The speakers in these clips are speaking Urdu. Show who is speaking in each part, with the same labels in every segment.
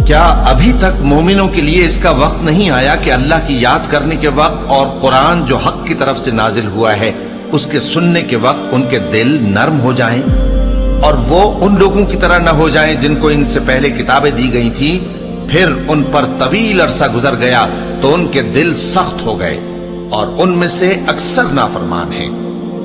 Speaker 1: کیا ابھی تک مومنوں کے لیے اس کا وقت نہیں آیا کہ اللہ کی یاد کرنے کے وقت اور قرآن جو حق کی طرف سے نازل ہوا ہے اس کے سننے کے وقت ان کے دل نرم ہو جائیں اور وہ ان لوگوں کی طرح نہ ہو جائیں جن کو ان سے پہلے کتابیں دی گئی تھی، پھر ان پر طویل عرصہ گزر گیا تو ان کے دل سخت ہو گئے اور ان میں سے اکثر نافرمان ہیں۔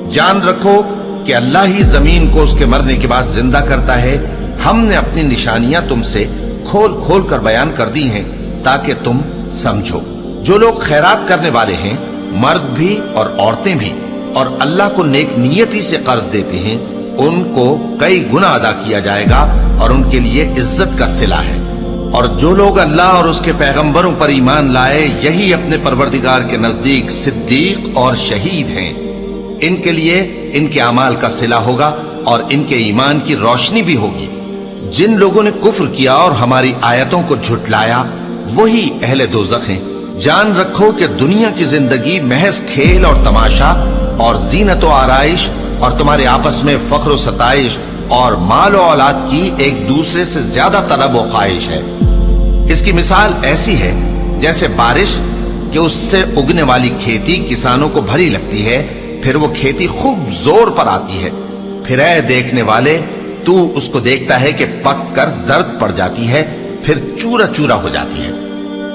Speaker 1: جان رکھو کہ اللہ ہی زمین کو اس کے مرنے کے بعد زندہ کرتا ہے۔ ہم نے اپنی نشانیاں تم سے کھول کھول کر بیان کر دی ہیں تاکہ تم سمجھو۔ جو لوگ خیرات کرنے والے ہیں، مرد بھی اور عورتیں بھی، اور اللہ کو نیک نیتی سے قرض دیتے ہیں، ان کو کئی گنا ادا کیا جائے گا اور ان کے لیے عزت کا صلہ ہے۔ اور جو لوگ اللہ اور اس کے پیغمبروں پر ایمان لائے، یہی اپنے پروردگار کے نزدیک صدیق اور شہید ہیں۔ ان کے لیے ان کے اعمال کا صلہ ہوگا اور ان کے ایمان کی روشنی بھی ہوگی۔ جن لوگوں نے کفر کیا اور ہماری آیتوں کو جھٹلایا وہی اہل دوزخ ہیں۔ جان رکھو کہ دنیا کی زندگی محض کھیل اور تماشا اور زینت و آرائش اور تمہارے آپس میں فخر و ستائش اور مال و اولاد کی ایک دوسرے سے زیادہ طلب و خواہش ہے۔ اس کی مثال ایسی ہے جیسے بارش کہ اس سے اگنے والی کھیتی کسانوں کو بھری لگتی ہے، پھر وہ کھیتی خوب زور پر آتی ہے، پھر اے دیکھنے والے تو اس کو دیکھتا ہے کہ پک کر زرد پڑ جاتی ہے، پھر چورا چورا ہو جاتی ہے۔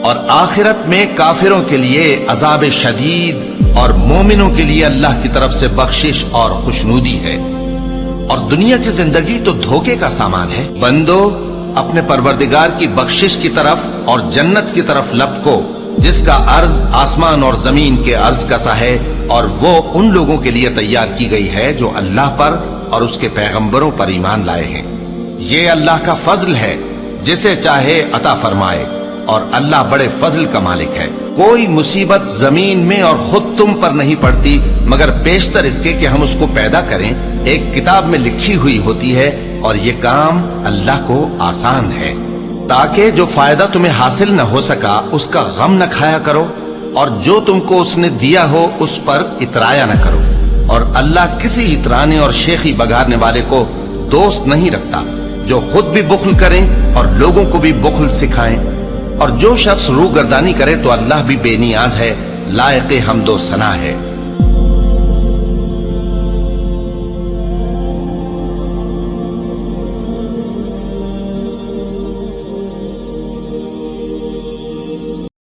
Speaker 1: اور آخرت میں کافروں کے لیے عذاب شدید اور مومنوں کے لیے اللہ کی طرف سے بخشش اور خوشنودی ہے۔ اور دنیا کی زندگی تو دھوکے کا سامان ہے۔ بندو اپنے پروردگار کی بخشش کی طرف اور جنت کی طرف لپکو جس کا عرض آسمان اور زمین کے عرض کا سا ہے، اور وہ ان لوگوں کے لیے تیار کی گئی ہے جو اللہ پر اور اس کے پیغمبروں پر ایمان لائے ہیں۔ یہ اللہ کا فضل ہے، جسے چاہے عطا فرمائے، اور اللہ بڑے فضل کا مالک ہے۔ کوئی مصیبت زمین میں اور خود تم پر نہیں پڑتی مگر پیشتر اس کے کہ ہم اس کو پیدا کریں، ایک کتاب میں لکھی ہوئی ہوتی ہے، اور یہ کام اللہ کو آسان ہے۔ تاکہ جو فائدہ تمہیں حاصل نہ ہو سکا اس کا غم نہ کھایا کرو، اور جو تم کو اس نے دیا ہو اس پر اترایا نہ کرو۔ اور اللہ کسی اترانے اور شیخی بگارنے والے کو دوست نہیں رکھتا، جو خود بھی بخل کریں اور لوگوں کو بھی بخل سکھائیں۔ اور جو شخص روگردانی کرے تو اللہ بھی بے نیاز ہے، لائق حمد و ثنا ہے۔